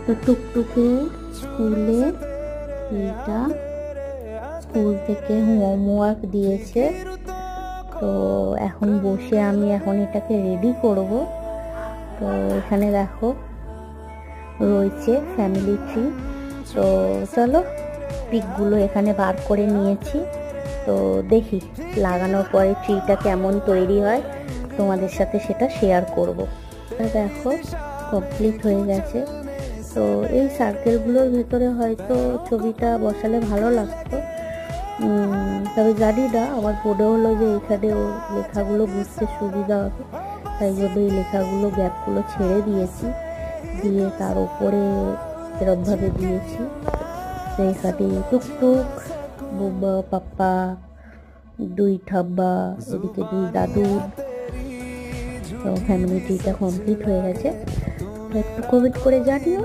তো টুকটুকে স্কুলে এটা স্কুল থেকে হোমওয়ার্ক দিয়েছে, তো এখন বসে আমি এটাকে রেডি করব। তো এখানে দেখো রয়েছে ফ্যামিলি ট্রি। তো চলো পিকগুলো এখানে বার করে নিয়েছি, তো দেখি লাগানোর পরে ট্রিটা কেমন তৈরি হয় তোমাদের সাথে সেটা শেয়ার করব। দেখো কমপ্লিট হয়ে গেছে। তো এই সার্কেলগুলোর ভেতরে হয়তো ছবিটা বসালে ভালো লাগতো, তবে জানি না, আমার মনে হলো যে এখানে লেখাগুলো বুঝতে সুবিধা হবে, তাই জন্য এই লেখাগুলো গ্যাপগুলো ছেড়ে দিয়েছি, দিয়ে তার উপরে এরকমভাবে দিয়েছি। তো এখানে টুকটুক, বুম্বা, পাপ্পা, 2 ঠাম্মা, এদিকে 2 দাদু। তো ফ্যামিলি ট্রিটা কমপ্লিট হয়ে গেছে। একটু কমেন্ট করে জানিও।